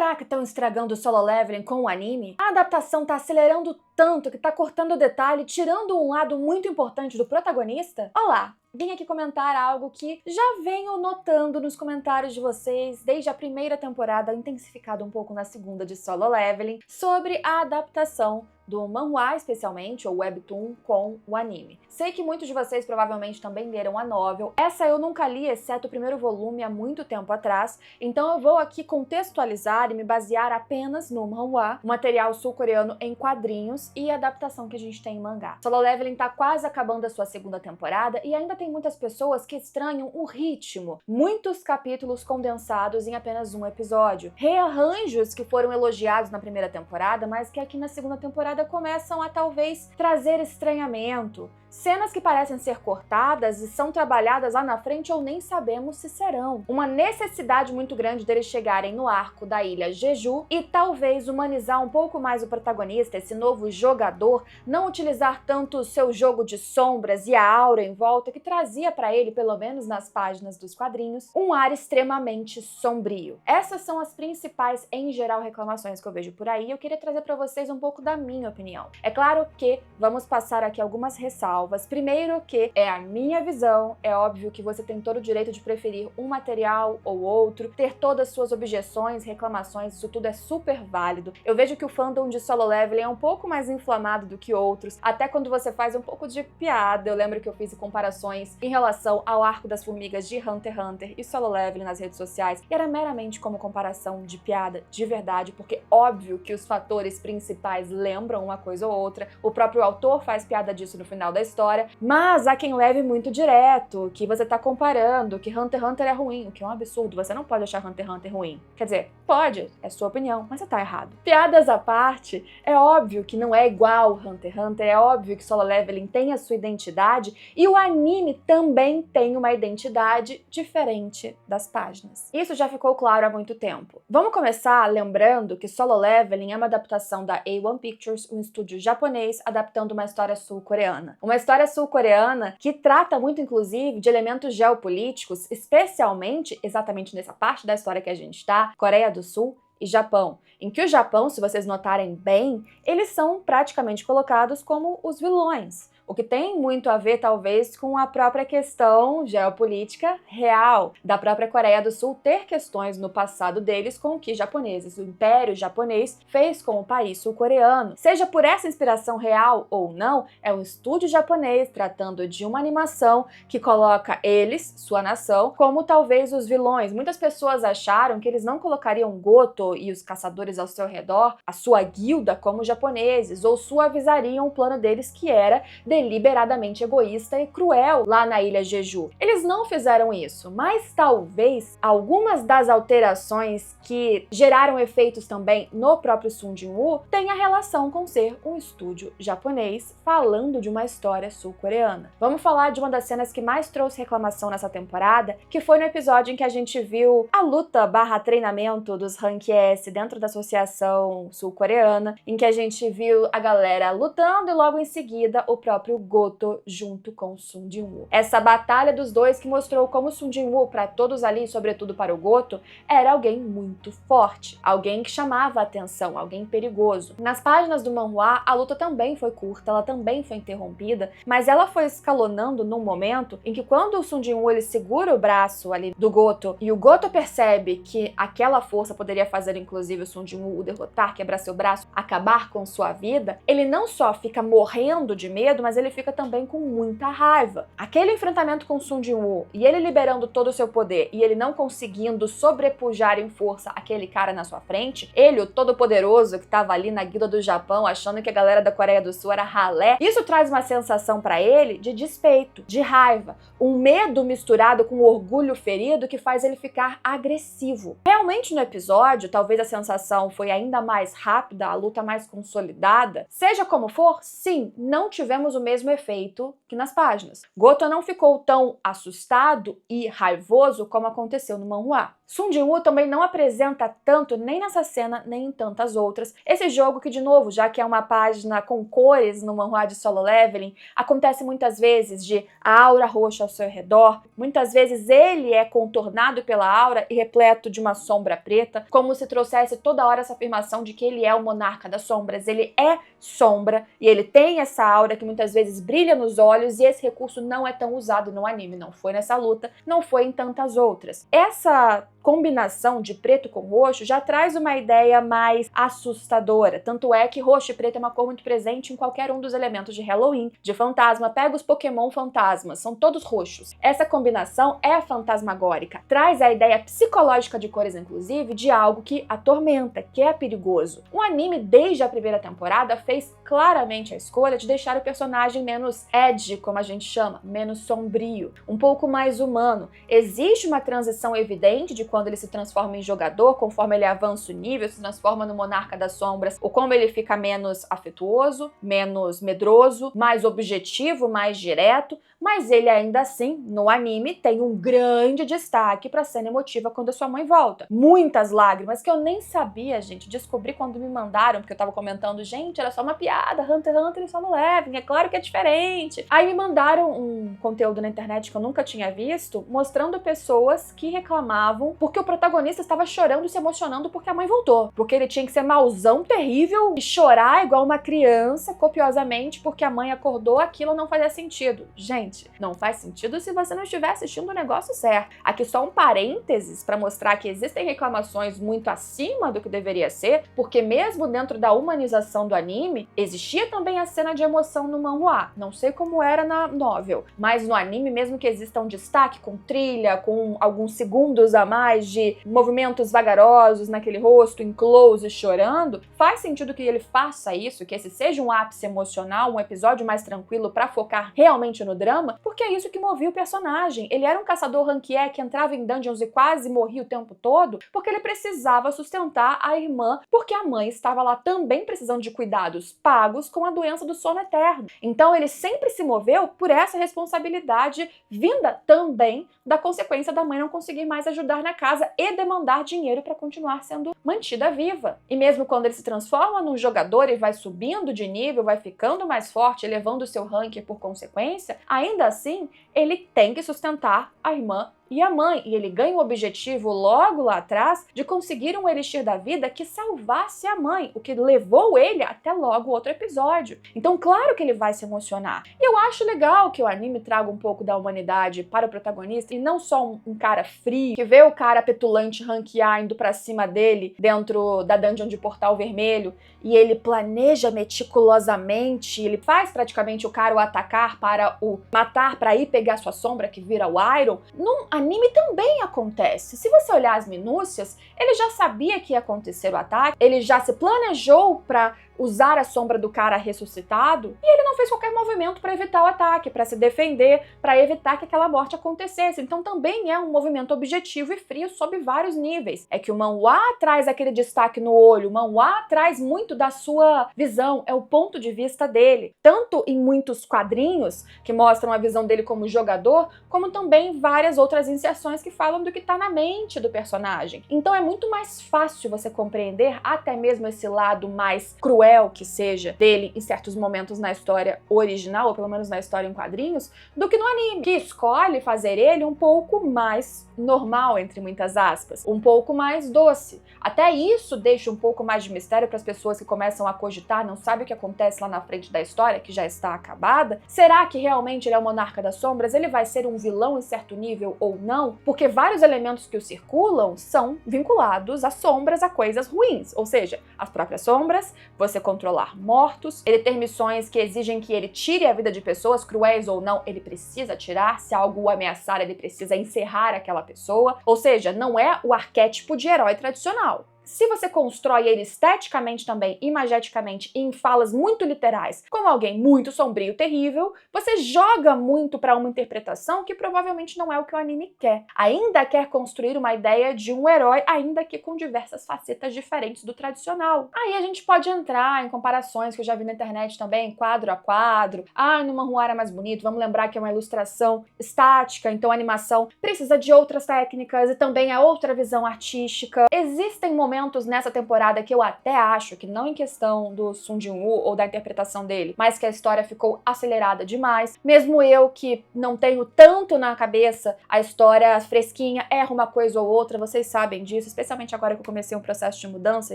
Será que estão estragando o Solo Leveling com o anime? A adaptação tá acelerando tanto que tá cortando o detalhe, tirando um lado muito importante do protagonista? Olá! Vim aqui comentar algo que já venho notando nos comentários de vocês desde a primeira temporada, intensificado um pouco na segunda de Solo Leveling, sobre a adaptação do manhwa, especialmente, ou webtoon, com o anime. Sei que muitos de vocês provavelmente também leram a novel. Essa eu nunca li, exceto o primeiro volume, há muito tempo atrás, então eu vou aqui contextualizar e me basear apenas no manhwa, material sul-coreano em quadrinhos e a adaptação que a gente tem em mangá. Solo Leveling tá quase acabando a sua segunda temporada e ainda tem muitas pessoas que estranham o ritmo. Muitos capítulos condensados em apenas um episódio. Rearranjos que foram elogiados na primeira temporada, mas que aqui na segunda temporada começam a talvez trazer estranhamento. Cenas que parecem ser cortadas e são trabalhadas lá na frente ou nem sabemos se serão. Uma necessidade muito grande deles chegarem no arco da ilha Jeju e talvez humanizar um pouco mais o protagonista, esse novo jogador, não utilizar tanto o seu jogo de sombras e a aura em volta que trazia para ele, pelo menos nas páginas dos quadrinhos, um ar extremamente sombrio. Essas são as principais, em geral, reclamações que eu vejo por aí. Eu queria trazer para vocês um pouco da minha opinião. É claro que vamos passar aqui algumas ressalvas. Primeiro que é a minha visão, é óbvio que você tem todo o direito de preferir um material ou outro, ter todas as suas objeções, reclamações, isso tudo é super válido. Eu vejo que o fandom de Solo Leveling é um pouco mais inflamado do que outros, até quando você faz um pouco de piada. Eu lembro que eu fiz comparações em relação ao arco das formigas de Hunter x Hunter e Solo Leveling nas redes sociais, e era meramente como comparação de piada, de verdade, porque óbvio que os fatores principais lembram uma coisa ou outra, o próprio autor faz piada disso no final da história, mas há quem leve muito direto, que você tá comparando, que Hunter x Hunter é ruim, o que é um absurdo, você não pode achar Hunter x Hunter ruim. Quer dizer, pode, é sua opinião, mas você tá errado. Piadas à parte, é óbvio que não é igual Hunter x Hunter, é óbvio que Solo Leveling tem a sua identidade, e o anime também tem uma identidade diferente das páginas. Isso já ficou claro há muito tempo. Vamos começar lembrando que Solo Leveling é uma adaptação da A1 Pictures, um estúdio japonês, adaptando uma história sul-coreana. Uma história sul-coreana que trata muito, inclusive, de elementos geopolíticos, especialmente, exatamente nessa parte da história que a gente tá, Coreia do Sul e Japão, em que o Japão, se vocês notarem bem, eles são praticamente colocados como os vilões. O que tem muito a ver, talvez, com a própria questão geopolítica real da própria Coreia do Sul ter questões no passado deles com o que japoneses, o Império Japonês, fez com o país sul-coreano. Seja por essa inspiração real ou não, é um estúdio japonês tratando de uma animação que coloca eles, sua nação, como talvez os vilões. Muitas pessoas acharam que eles não colocariam Goto e os caçadores ao seu redor, a sua guilda, como japoneses, ou suavizariam o plano deles, que era deliberadamente egoísta e cruel lá na ilha Jeju. Eles não fizeram isso, mas talvez algumas das alterações que geraram efeitos também no próprio Sung Jin-woo tenha relação com ser um estúdio japonês falando de uma história sul-coreana. Vamos falar de uma das cenas que mais trouxe reclamação nessa temporada, que foi no episódio em que a gente viu a luta / treinamento dos Rank S dentro da associação sul-coreana, em que a gente viu a galera lutando e logo em seguida o próprio Goto junto com Sung Jin-woo. Essa batalha dos dois que mostrou como Sung Jin-woo, para todos ali, sobretudo para o Goto, era alguém muito forte, alguém que chamava a atenção, alguém perigoso. Nas páginas do manhwa, a luta também foi curta, ela também foi interrompida, mas ela foi escalonando num momento em que quando o Sung Jin-woo ele segura o braço ali do Goto e o Goto percebe que aquela força poderia fazer inclusive o Sung Jin-woo o derrotar, quebrar seu braço, acabar com sua vida, ele não só fica morrendo de medo, mas ele fica também com muita raiva. Aquele enfrentamento com Sung Jin-woo e ele liberando todo o seu poder e ele não conseguindo sobrepujar em força aquele cara na sua frente, ele, o todo-poderoso que tava ali na guilda do Japão achando que a galera da Coreia do Sul era ralé, isso traz uma sensação pra ele de despeito, de raiva, um medo misturado com orgulho ferido que faz ele ficar agressivo. Realmente no episódio, talvez a sensação foi ainda mais rápida, a luta mais consolidada. Seja como for, sim, não tivemos o mesmo efeito que nas páginas. Goto não ficou tão assustado e raivoso como aconteceu no manhwa. Sun Jin-woo também não apresenta tanto, nem nessa cena, nem em tantas outras. Esse jogo que, de novo, já que é uma página com cores no manhwa de Solo Leveling, acontece muitas vezes de a aura roxa ao seu redor, muitas vezes ele é contornado pela aura e repleto de uma sombra preta, como se trouxesse toda hora essa afirmação de que ele é o monarca das sombras, ele é sombra e ele tem essa aura que muitas vezes brilha nos olhos, e esse recurso não é tão usado no anime, não foi nessa luta, não foi em tantas outras. Essa combinação de preto com roxo já traz uma ideia mais assustadora, tanto é que roxo e preto é uma cor muito presente em qualquer um dos elementos de Halloween, de fantasma. Pega os Pokémon fantasmas, são todos roxos. Essa combinação é fantasmagórica, traz a ideia psicológica de cores, inclusive, de algo que atormenta, que é perigoso. O anime, desde a primeira temporada, fez claramente a escolha de deixar o personagem menos edgy, como a gente chama, menos sombrio, um pouco mais humano. Existe uma transição evidente de quando ele se transforma em jogador, conforme ele avança o nível, se transforma no Monarca das Sombras, ou como ele fica menos afetuoso, menos medroso, mais objetivo, mais direto, mas ele ainda assim, no anime, tem um grande destaque pra cena emotiva quando a sua mãe volta. Muitas lágrimas que eu nem sabia, gente, descobri quando me mandaram, porque eu tava comentando, gente, era só uma piada, Hunter x Hunter e Solo Leveling, é claro que é diferente. Aí me mandaram um conteúdo na internet que eu nunca tinha visto, mostrando pessoas que reclamavam porque o protagonista estava chorando e se emocionando porque a mãe voltou. Porque ele tinha que ser mauzão, terrível, e chorar igual uma criança, copiosamente, porque a mãe acordou, aquilo não fazia sentido. Gente, não faz sentido se você não estiver assistindo o negócio certo. Aqui só um parênteses para mostrar que existem reclamações muito acima do que deveria ser, porque mesmo dentro da humanização do anime, existia também a cena de emoção no manhwa. Não sei como era na novel, mas no anime, mesmo que exista um destaque com trilha, com alguns segundos a mais de movimentos vagarosos naquele rosto, em close, chorando, faz sentido que ele faça isso, que esse seja um ápice emocional, um episódio mais tranquilo para focar realmente no drama, porque é isso que movia o personagem. Ele era um caçador ranquier que entrava em dungeons e quase morria o tempo todo, porque ele precisava sustentar a irmã, porque a mãe estava lá também precisando de cuidados pagos com a doença do sono eterno. Então ele sempre se moveu por essa responsabilidade vinda também da consequência da mãe não conseguir mais ajudar na casa e demandar dinheiro para continuar sendo mantida viva. E mesmo quando ele se transforma num jogador e vai subindo de nível, vai ficando mais forte, elevando o seu ranking por consequência, ainda assim, ele tem que sustentar a irmã e a mãe, e ele ganha o objetivo logo lá atrás de conseguir um elixir da vida que salvasse a mãe, o que levou ele até logo outro episódio. Então, claro que ele vai se emocionar. E eu acho legal que o anime traga um pouco da humanidade para o protagonista, e não só um cara frio, que vê o cara petulante ranquear indo pra cima dele dentro da dungeon de Portal Vermelho, e ele planeja meticulosamente, ele faz praticamente o cara o atacar para o matar, para ir pegar sua sombra que vira o Iron. Num anime também acontece. Se você olhar as minúcias, ele já sabia que ia acontecer o ataque, ele já se planejou para usar a sombra do cara ressuscitado, e ele não fez qualquer movimento para evitar o ataque, para se defender, para evitar que aquela morte acontecesse. Então também é um movimento objetivo e frio sob vários níveis. É que o manhwa traz aquele destaque no olho, o manhwa traz muito da sua visão, é o ponto de vista dele. Tanto em muitos quadrinhos, que mostram a visão dele como jogador, como também várias outras inserções que falam do que está na mente do personagem. Então é muito mais fácil você compreender até mesmo esse lado mais cruel que seja dele em certos momentos na história original, ou pelo menos na história em quadrinhos, do que no anime, que escolhe fazer ele um pouco mais normal, entre muitas aspas, um pouco mais doce. Até isso deixa um pouco mais de mistério para as pessoas que começam a cogitar, não sabem o que acontece lá na frente da história, que já está acabada. Será que realmente ele é o Monarca das Sombras? Ele vai ser um vilão em certo nível ou não? Porque vários elementos que o circulam são vinculados a sombras, a coisas ruins, ou seja, as próprias sombras, você controlar mortos, ele ter missões que exigem que ele tire a vida de pessoas, cruéis ou não, ele precisa tirar, se algo o ameaçar, ele precisa encerrar aquela pessoa, ou seja, não é o arquétipo de herói tradicional. se você constrói ele esteticamente também, imageticamente e em falas muito literais, como alguém muito sombrio, terrível, você joga muito para uma interpretação que provavelmente não é o que o anime quer. Ainda quer construir uma ideia de um herói, ainda que com diversas facetas diferentes do tradicional. Aí a gente pode entrar em comparações que eu já vi na internet também, quadro a quadro. No manhwa era mais bonito, vamos lembrar que é uma ilustração estática, então a animação precisa de outras técnicas e também é outra visão artística. Existem momentos nessa temporada que eu até acho que não em questão do Sung Jin-woo ou da interpretação dele, mas que a história ficou acelerada demais. Mesmo eu que não tenho tanto na cabeça a história fresquinha, erro uma coisa ou outra, vocês sabem disso, especialmente agora que eu comecei um processo de mudança,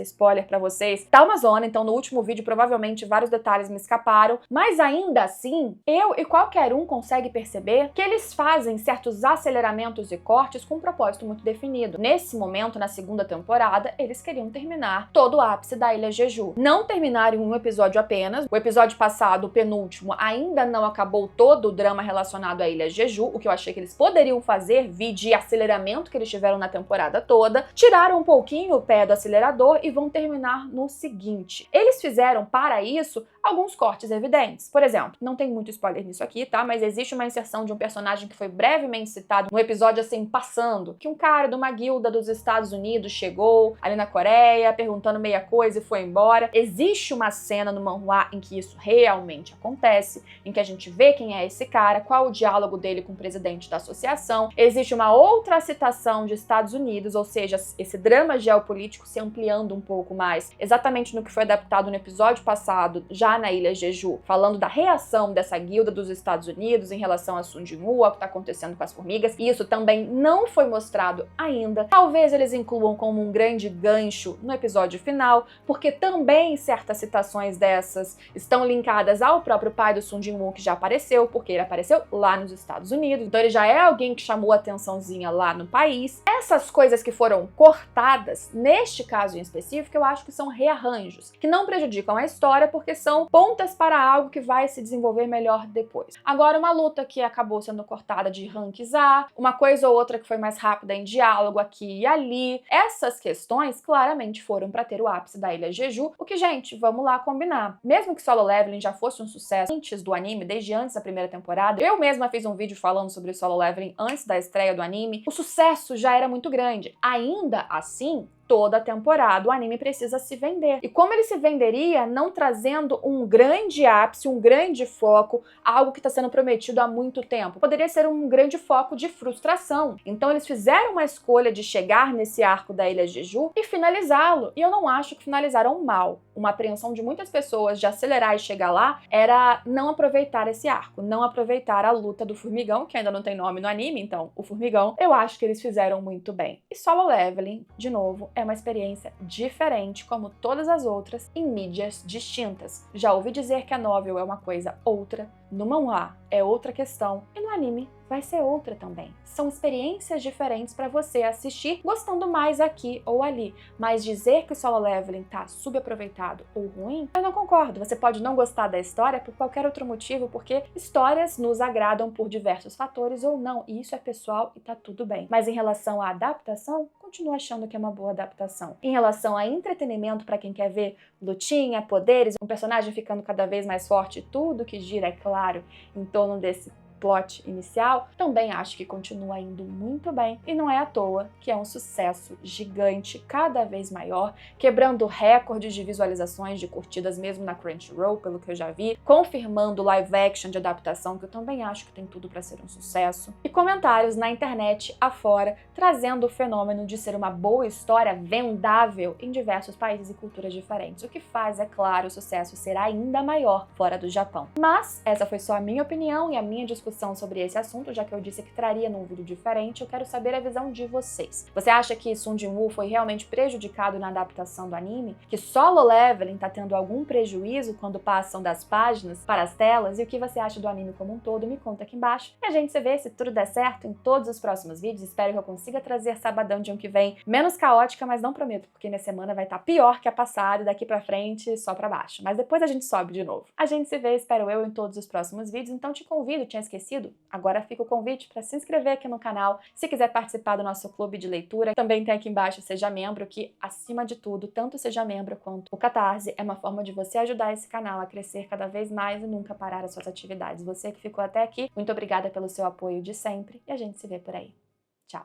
spoiler pra vocês. Tá uma zona, então no último vídeo provavelmente vários detalhes me escaparam, mas ainda assim, eu e qualquer um consegue perceber que eles fazem certos aceleramentos e cortes com um propósito muito definido. Nesse momento, na segunda temporada, eles queriam terminar todo o ápice da Ilha Jeju. Não terminar em um episódio apenas. O episódio passado, o penúltimo, ainda não acabou todo o drama relacionado à Ilha Jeju, o que eu achei que eles poderiam fazer, de aceleramento que eles tiveram na temporada toda. Tiraram um pouquinho o pé do acelerador e vão terminar no seguinte. Eles fizeram, para isso, alguns cortes evidentes. Por exemplo, não tem muito spoiler nisso aqui, tá? Mas existe uma inserção de um personagem que foi brevemente citado no episódio, assim, passando, que um cara de uma guilda dos Estados Unidos chegou ali na Coreia, perguntando meia coisa e foi embora. Existe uma cena no manhwa em que isso realmente acontece, em que a gente vê quem é esse cara, qual o diálogo dele com o presidente da associação. Existe uma outra citação de Estados Unidos, ou seja, esse drama geopolítico se ampliando um pouco mais, exatamente no que foi adaptado no episódio passado, já na Ilha Jeju, falando da reação dessa guilda dos Estados Unidos em relação a Sung Jin-woo, ao que está acontecendo com as formigas. E isso também não foi mostrado ainda. Talvez eles incluam como um grande gancho no episódio final, porque também certas citações dessas estão linkadas ao próprio pai do Sung Jin-woo, que já apareceu, porque ele apareceu lá nos Estados Unidos. Então ele já é alguém que chamou a atençãozinha lá no país. Essas coisas que foram cortadas, neste caso em específico, eu acho que são rearranjos, que não prejudicam a história, porque são pontas para algo que vai se desenvolver melhor depois. Agora, uma luta que acabou sendo cortada de ranks A, uma coisa ou outra que foi mais rápida em diálogo aqui e ali, essas questões claramente foram para ter o ápice da Ilha Jeju, o que, gente, vamos lá combinar. Mesmo que Solo Leveling já fosse um sucesso antes do anime, desde antes da primeira temporada, eu mesma fiz um vídeo falando sobre Solo Leveling antes da estreia do anime, o sucesso já era muito grande. Ainda assim, toda a temporada o anime precisa se vender. E como ele se venderia não trazendo um grande ápice, um grande foco, algo que está sendo prometido há muito tempo? Poderia ser um grande foco de frustração. Então eles fizeram uma escolha de chegar nesse arco da Ilha Jeju e finalizá-lo. E eu não acho que finalizaram mal. Uma apreensão de muitas pessoas de acelerar e chegar lá era não aproveitar esse arco, não aproveitar a luta do formigão, que ainda não tem nome no anime, então o formigão. Eu acho que eles fizeram muito bem. E Solo Leveling, de novo, é uma experiência diferente, como todas as outras, em mídias distintas. Já ouvi dizer que a novel é uma coisa outra, no manhwa é outra questão, e no anime vai ser outra também. São experiências diferentes para você assistir, gostando mais aqui ou ali. Mas dizer que o Solo Leveling tá subaproveitado ou ruim, eu não concordo. Você pode não gostar da história por qualquer outro motivo, porque histórias nos agradam por diversos fatores ou não, e isso é pessoal e tá tudo bem. Mas em relação à adaptação, continuo achando que é uma boa adaptação. Em relação a entretenimento para quem quer ver lutinha, poderes, um personagem ficando cada vez mais forte, tudo que gira, é claro, em torno desse plot inicial, também acho que continua indo muito bem e não é à toa que é um sucesso gigante, cada vez maior, quebrando recordes de visualizações, de curtidas mesmo na Crunchyroll, pelo que eu já vi, confirmando live action de adaptação, que eu também acho que tem tudo para ser um sucesso, e comentários na internet afora, trazendo o fenômeno de ser uma boa história vendável em diversos países e culturas diferentes, o que faz, é claro, o sucesso ser ainda maior fora do Japão. Mas essa foi só a minha opinião e a minha discussão sobre esse assunto, já que eu disse que traria num vídeo diferente. Eu quero saber a visão de vocês. Você acha que Sung Jin-woo foi realmente prejudicado na adaptação do anime? Que Solo Leveling tá tendo algum prejuízo quando passam das páginas para as telas? E o que você acha do anime como um todo? Me conta aqui embaixo. E a gente se vê, se tudo der certo, em todos os próximos vídeos. Espero que eu consiga trazer Sabadão de ano que vem menos caótica, mas não prometo, porque minha semana vai estar pior que a passada, e daqui pra frente só pra baixo. Mas depois a gente sobe de novo. A gente se vê, espero eu, em todos os próximos vídeos. Então te convido, tinha esquecido parecido, agora fica o convite para se inscrever aqui no canal. Se quiser participar do nosso clube de leitura, também tem aqui embaixo Seja Membro, que, acima de tudo, tanto Seja Membro quanto o Catarse é uma forma de você ajudar esse canal a crescer cada vez mais e nunca parar as suas atividades. Você que ficou até aqui, muito obrigada pelo seu apoio de sempre e a gente se vê por aí.